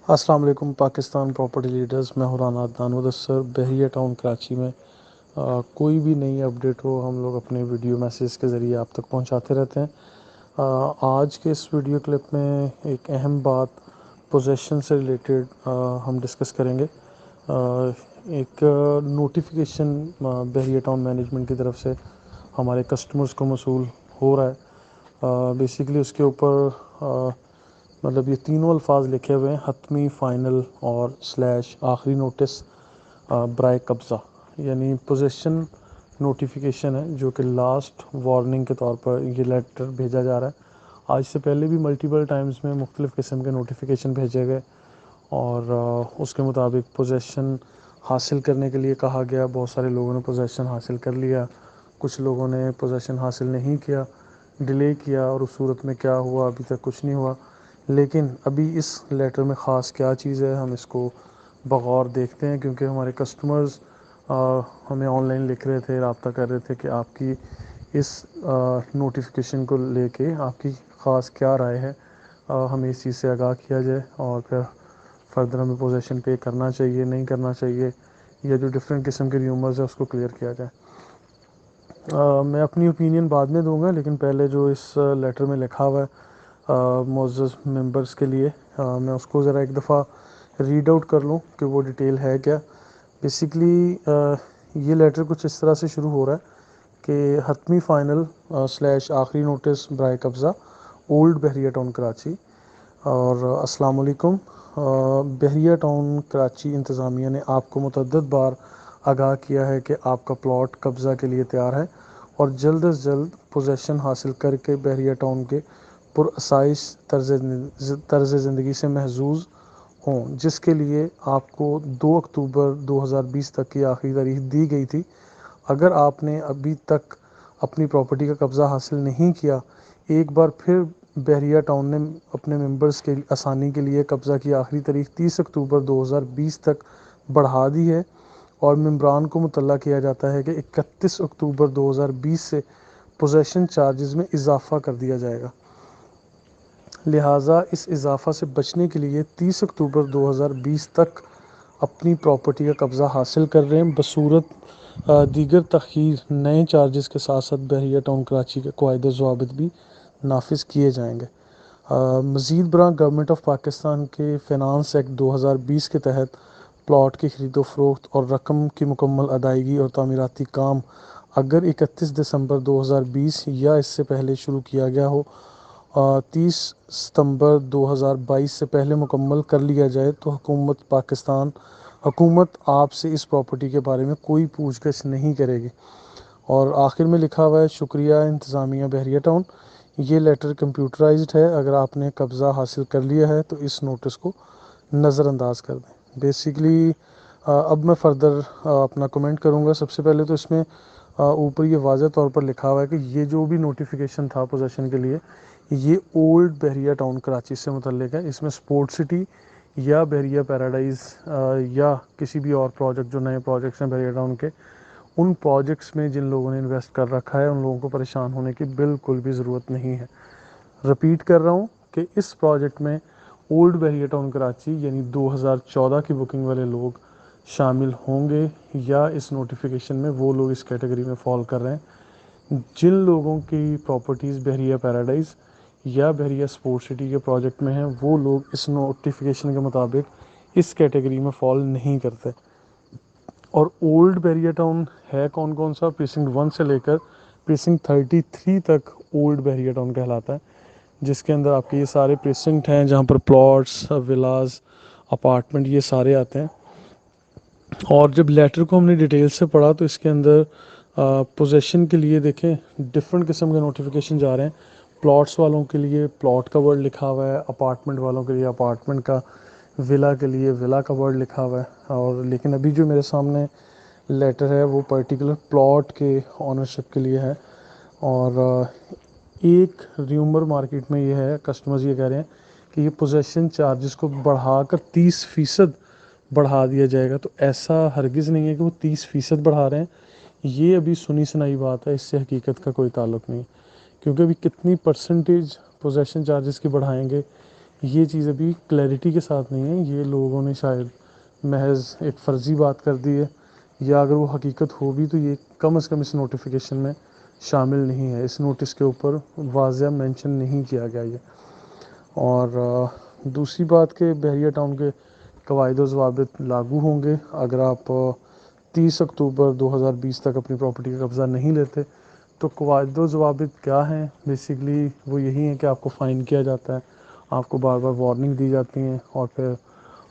السلام علیکم Pakistan property leaders, میں ہوں رانا عدنان مدثر بحریہ ٹاؤن کراچی میں۔ کوئی بھی نئی اپڈیٹ ہو ہم لوگ اپنے ویڈیو میسیج کے ذریعے آپ تک پہنچاتے رہتے ہیں۔ آج کے اس ویڈیو کلپ میں ایک اہم بات پوزیشن سے ریلیٹڈ ہم ڈسکس کریں گے۔ ایک نوٹیفیکیشن بحریہ ٹاؤن مینجمنٹ کی طرف سے ہمارے کسٹمرز کو موصول ہو رہا ہے۔ بیسیکلی اس کے اوپر مطلب یہ تینوں الفاظ لکھے ہوئے ہیں: حتمی، فائنل اور سلیش آخری نوٹس برائے قبضہ، یعنی پوزیشن نوٹیفیکیشن ہے جو کہ لاسٹ وارننگ کے طور پر یہ لیٹر بھیجا جا رہا ہے۔ آج سے پہلے بھی ملٹیپل ٹائمز میں مختلف قسم کے نوٹیفیکیشن بھیجے گئے اور اس کے مطابق پوزیشن حاصل کرنے کے لیے کہا گیا۔ بہت سارے لوگوں نے پوزیشن حاصل کر لیا، کچھ لوگوں نے پوزیشن حاصل نہیں کیا، ڈیلے کیا، اور اس صورت میں کیا ہوا ابھی تک کچھ نہیں ہوا۔ لیکن ابھی اس لیٹر میں خاص کیا چیز ہے ہم اس کو بغور دیکھتے ہیں، کیونکہ ہمارے کسٹمرز ہمیں آن لائن لکھ رہے تھے، رابطہ کر رہے تھے کہ آپ کی اس نوٹیفیکیشن کو لے کے آپ کی خاص کیا رائے ہے، ہمیں اس چیز سے آگاہ کیا جائے اور پھر فردر ہمیں پوزیشن پے کرنا چاہیے نہیں کرنا چاہیے، یا جو ڈفرینٹ قسم کے ریومرز ہیں اس کو کلیئر کیا جائے۔ میں اپنی اوپینین بعد میں دوں گا، لیکن پہلے جو اس لیٹر میں لکھا ہوا ہے معزز ممبرس کے لیے، میں اس کو ذرا ایک دفعہ ریڈ آؤٹ کر لوں کہ وہ ڈیٹیل ہے کیا۔ بیسیکلی یہ لیٹر کچھ اس طرح سے شروع ہو رہا ہے کہ حتمی، فائنل سلیش آخری نوٹس برائے قبضہ، اولڈ بحریہ ٹاؤن کراچی۔ اور السلام علیکم، بحریہ ٹاؤن کراچی انتظامیہ نے آپ کو متعدد بار آگاہ کیا ہے کہ آپ کا پلاٹ قبضہ کے لیے تیار ہے اور جلد از جلد پوزیشن حاصل کر کے بحریہ ٹاؤن کے پرآسائش طرز زندگی سے محظوظ ہوں، جس کے لیے آپ کو 2 اکتوبر 2020 تک کی آخری تاریخ دی گئی تھی۔ اگر آپ نے ابھی تک اپنی پراپرٹی کا قبضہ حاصل نہیں کیا، ایک بار پھر بحریہ ٹاؤن نے اپنے ممبرز کے آسانی کے لیے قبضہ کی آخری تاریخ 30 اکتوبر 2020 تک بڑھا دی ہے، اور ممبران کو مطلع کیا جاتا ہے کہ 31 اکتوبر 2020 سے پوزیشن چارجز میں اضافہ کر دیا جائے گا۔ لہٰذا اس اضافہ سے بچنے کے لیے 30 اکتوبر 2020 تک اپنی پراپرٹی کا قبضہ حاصل کر رہے ہیں، بصورت دیگر تخیر نئے چارجز کے ساتھ ساتھ بحریہ ٹاؤن کراچی کے قواعد و ضوابط بھی نافذ کیے جائیں گے۔ مزید برآں گورنمنٹ آف پاکستان کے فینانس ایکٹ 2020 کے تحت پلاٹ کی خرید و فروخت اور رقم کی مکمل ادائیگی اور تعمیراتی کام اگر 31 دسمبر 2020 یا اس سے پہلے شروع کیا گیا ہو، 30 ستمبر 2022 سے پہلے مکمل کر لیا جائے تو حکومت آپ سے اس پراپرٹی کے بارے میں کوئی پوچھ گچھ نہیں کرے گی۔ اور آخر میں لکھا ہوا ہے: شکریہ انتظامیہ بحریہ ٹاؤن، یہ لیٹر کمپیوٹرائزڈ ہے، اگر آپ نے قبضہ حاصل کر لیا ہے تو اس نوٹس کو نظر انداز کر دیں۔ بیسیکلی اب میں فردر اپنا کمنٹ کروں گا۔ سب سے پہلے تو اس میں اوپر یہ واضح طور پر لکھا ہوا ہے کہ یہ جو بھی نوٹیفیکیشن تھا پوزیشن کے لیے، یہ اولڈ بحریہ ٹاؤن کراچی سے متعلق ہے۔ اس میں سپورٹ سٹی یا بحریہ پیراڈائز یا کسی بھی اور پروجیکٹ جو نئے پروجیکٹس ہیں بحریہ ٹاؤن کے، ان پروجیکٹس میں جن لوگوں نے انویسٹ کر رکھا ہے ان لوگوں کو پریشان ہونے کی بالکل بھی ضرورت نہیں ہے۔ رپیٹ کر رہا ہوں کہ اس پروجیکٹ میں اولڈ بحریہ ٹاؤن کراچی یعنی 2014 کی بکنگ والے لوگ شامل ہوں گے، یا اس نوٹیفیکیشن میں وہ لوگ اس کیٹیگری میں فال کر رہے ہیں جن لوگوں کی پراپرٹیز بحریہ پیراڈائز یا بحریہ سپورٹ سٹی کے پروجیکٹ میں ہیں، وہ لوگ اس نوٹیفیکیشن کے مطابق اس کیٹیگری میں فال نہیں کرتے۔ اور اولڈ بحریہ ٹاؤن ہے کون کون سا؟ پریسنکٹ 1 سے لے کر پریسنکٹ 33 تک اولڈ بحریہ ٹاؤن کہلاتا ہے، جس کے اندر آپ کے یہ سارے پریسنکٹ ہیں جہاں پر پلاٹس، ولاز، اپارٹمنٹ یہ سارے آتے ہیں۔ اور جب لیٹر کو ہم نے ڈیٹیل سے پڑھا تو اس کے اندر پوزیشن کے لیے دیکھیں ڈفرینٹ قسم کے نوٹیفیکیشن جا رہے ہیں۔ پلاٹس والوں کے لیے پلاٹ کا ورڈ لکھا ہوا ہے، اپارٹمنٹ والوں کے لیے اپارٹمنٹ کا، ولا کے لیے ولا کا ورڈ لکھا ہوا ہے۔ اور لیکن ابھی جو میرے سامنے لیٹر ہے وہ پرٹیکولر پلاٹ کے آنرشپ کے لیے ہے۔ اور ایک ریومر مارکیٹ میں یہ ہے، کسٹمرز یہ کہہ رہے ہیں کہ یہ پوزیشن چارجز کو بڑھا کر 30% بڑھا دیا جائے گا، تو ایسا ہرگز نہیں ہے کہ وہ 30% بڑھا رہے ہیں۔ یہ ابھی سنی سنائی بات ہے، اس سے حقیقت کا کوئی تعلق نہیں، کیونکہ ابھی کتنی پرسنٹیج پوزیشن چارجز کی بڑھائیں گے یہ چیز ابھی کلیئرٹی کے ساتھ نہیں ہے، یہ لوگوں نے شاید محض ایک فرضی بات کر دی ہے، یا اگر وہ حقیقت ہو بھی تو یہ کم از کم اس نوٹیفیکیشن میں شامل نہیں ہے، اس نوٹس کے اوپر واضح مینشن نہیں کیا گیا یہ۔ اور دوسری بات کہ بحریہ ٹاؤن کے قواعد و ضوابط لاگو ہوں گے اگر آپ 30 اکتوبر 2020 تک اپنی پراپرٹی کا قبضہ نہیں لیتے۔ تو قواعد و ضوابط کیا ہیں؟ بیسیکلی وہ یہی ہیں کہ آپ کو فائن کیا جاتا ہے، آپ کو بار بار وارننگ دی جاتی ہیں، اور پھر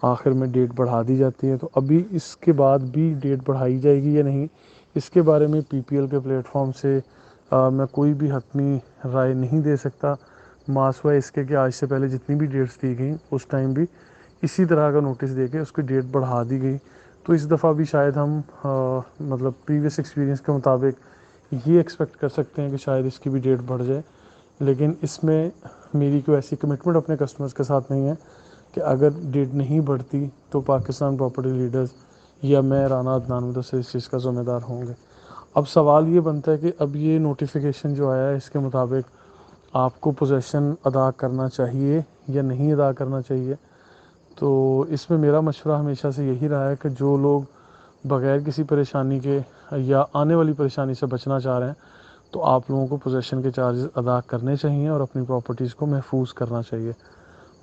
آخر میں ڈیٹ بڑھا دی جاتی ہے۔ تو ابھی اس کے بعد بھی ڈیٹ بڑھائی جائے گی یا نہیں، اس کے بارے میں پی پی ایل کے پلیٹ فارم سے میں کوئی بھی حتمی رائے نہیں دے سکتا، ماسوائے اس کے کہ آج سے پہلے جتنی بھی ڈیٹس دی گئیں اس ٹائم بھی اسی طرح کا نوٹس دے کے اس کی ڈیٹ بڑھا دی گئی۔ تو اس دفعہ بھی شاید ہم مطلب پریویس ایکسپیرینس کے مطابق یہ ایکسپیکٹ کر سکتے ہیں کہ شاید اس کی بھی ڈیٹ بڑھ جائے، لیکن اس میں میری کوئی ایسی کمٹمنٹ اپنے کسٹمرز کے ساتھ نہیں ہے کہ اگر ڈیٹ نہیں بڑھتی تو پاکستان پراپرٹی لیڈرز یا میں رانا عدنان مدثر اس چیز کا ذمہ دار ہوں گے۔ اب سوال یہ بنتا ہے کہ اب یہ نوٹیفیکیشن جو آیا ہے اس کے مطابق آپ کو پوزیشن ادا کرنا چاہیے یا نہیں ادا کرنا چاہیے۔ تو اس میں میرا مشورہ ہمیشہ سے یہی رہا ہے کہ جو لوگ بغیر کسی پریشانی کے یا آنے والی پریشانی سے بچنا چاہ رہے ہیں تو آپ لوگوں کو پوزیشن کے چارجز ادا کرنے چاہیے اور اپنی پراپرٹیز کو محفوظ کرنا چاہیے،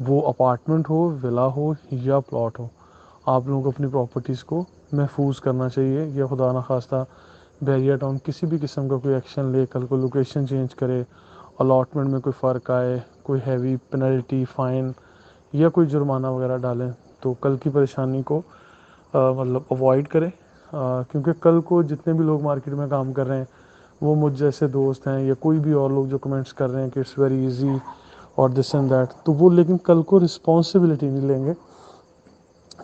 وہ اپارٹمنٹ ہو، ولا ہو یا پلاٹ ہو۔ آپ لوگوں کو اپنی پراپرٹیز کو محفوظ کرنا چاہیے، یا خدا نخواستہ بحریہ ٹاؤن کسی بھی قسم کا کوئی ایکشن لے، کل کو لوکیشن چینج کرے، الاٹمنٹ میں کوئی فرق آئے، کوئی ہیوی پینلٹی فائن یا کوئی جرمانہ وغیرہ ڈالیں، تو کل کی پریشانی کو مطلب اوائڈ کریں، کیونکہ کل کو جتنے بھی لوگ مارکیٹ میں کام کر رہے ہیں وہ مجھ جیسے دوست ہیں یا کوئی بھی اور لوگ جو کمنٹس کر رہے ہیں کہ اٹس ویری ایزی اور دس اینڈ دیٹ، تو وہ لیکن کل کو رسپانسبلٹی نہیں لیں گے۔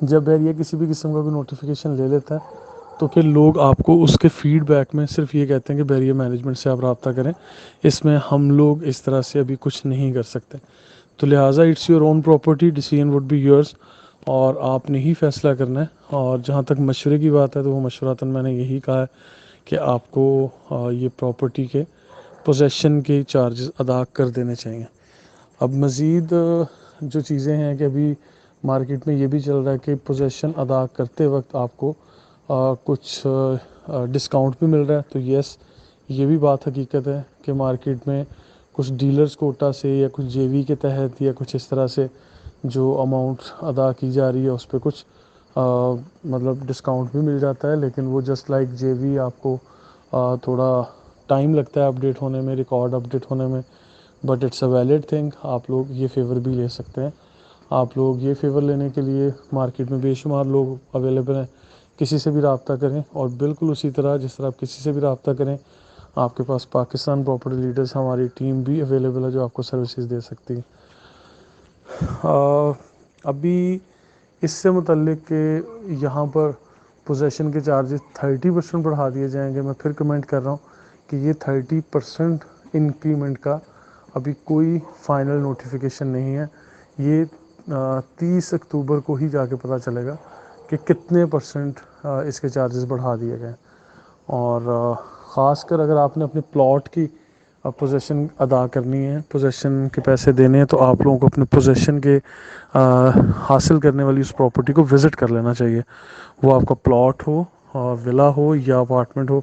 جب بحریہ کسی بھی قسم کا کوئی نوٹیفیکیشن لے لیتا ہے تو پھر لوگ آپ کو اس کے فیڈ بیک میں صرف یہ کہتے ہیں کہ بحریہ مینجمنٹ سے آپ رابطہ کریں، اس میں ہم لوگ اس طرح سے ابھی کچھ نہیں کر سکتے۔ تو لہٰذا it's your own property, decision would be yours, اور آپ نے ہی فیصلہ کرنا ہے۔ اور جہاں تک مشورے کی بات ہے تو وہ مشورتاً میں نے یہی کہا ہے کہ آپ کو یہ پراپرٹی کے پوزیشن کے چارجز ادا کر دینے چاہیے۔ اب مزید جو چیزیں ہیں کہ ابھی مارکیٹ میں یہ بھی چل رہا ہے کہ پوزیشن ادا کرتے وقت آپ کو کچھ ڈسکاؤنٹ بھی مل رہا ہے، تو یس یہ بھی بات حقیقت ہے کہ مارکیٹ میں کچھ ڈیلرز کوٹا سے یا کچھ جے وی کے تحت یا کچھ اس طرح سے جو اماؤنٹ ادا کی جا رہی ہے اس پہ کچھ مطلب ڈسکاؤنٹ بھی مل جاتا ہے، لیکن وہ جسٹ لائک جے وی آپ کو تھوڑا ٹائم لگتا ہے اپڈیٹ ہونے میں، ریکارڈ اپڈیٹ ہونے میں، but it's a valid thing, آپ لوگ یہ فیور بھی لے سکتے ہیں۔ آپ لوگ یہ فیور لینے کے لیے مارکیٹ میں بے شمار لوگ اویلیبل ہیں، کسی سے بھی رابطہ کریں، اور بالکل اسی طرح جس طرح آپ کسی سے بھی رابطہ کریں آپ کے پاس پاکستان پراپرٹی لیڈرز ہماری ٹیم بھی اویلیبل ہے جو آپ کو سروسز دے سکتی ہے۔ ابھی اس سے متعلق کہ یہاں پر پوزیشن کے چارجز 30% بڑھا دیے جائیں گے، میں پھر کمنٹ کر رہا ہوں کہ یہ 30% انکریمنٹ کا ابھی کوئی فائنل نوٹیفیکیشن نہیں ہے، یہ 30 اکتوبر کو ہی جا کے پتہ چلے گا کہ کتنے پرسنٹ اس کے چارجز بڑھا دیے گئے۔ اور خاص کر اگر آپ نے اپنے پلاٹ کی پوزیشن ادا کرنی ہے، پوزیشن کے پیسے دینے ہیں، تو آپ لوگوں کو اپنے پوزیشن کے حاصل کرنے والی اس پراپرٹی کو وزٹ کر لینا چاہیے، وہ آپ کا پلاٹ ہو، ولا ہو یا اپارٹمنٹ ہو۔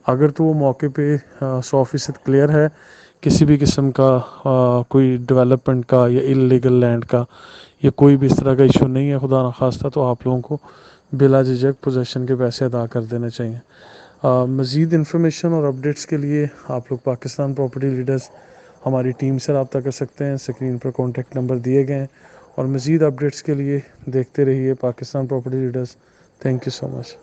اگر تو وہ موقع پہ 100% کلیئر ہے، کسی بھی قسم کا کوئی ڈیولپمنٹ کا یا انلیگل لینڈ کا یا کوئی بھی اس طرح کا ایشو نہیں ہے خدا نخواستہ، تو آپ لوگوں کو بلا جھجک پوزیشن کے پیسے ادا کر دینے چاہیے۔ مزید انفارمیشن اور اپڈیٹس کے لیے آپ لوگ پاکستان پراپرٹی لیڈرز ہماری ٹیم سے رابطہ کر سکتے ہیں، اسکرین پر کانٹیکٹ نمبر دیے گئے ہیں، اور مزید اپڈیٹس کے لیے دیکھتے رہیے Pakistan property leaders. Thank you so much.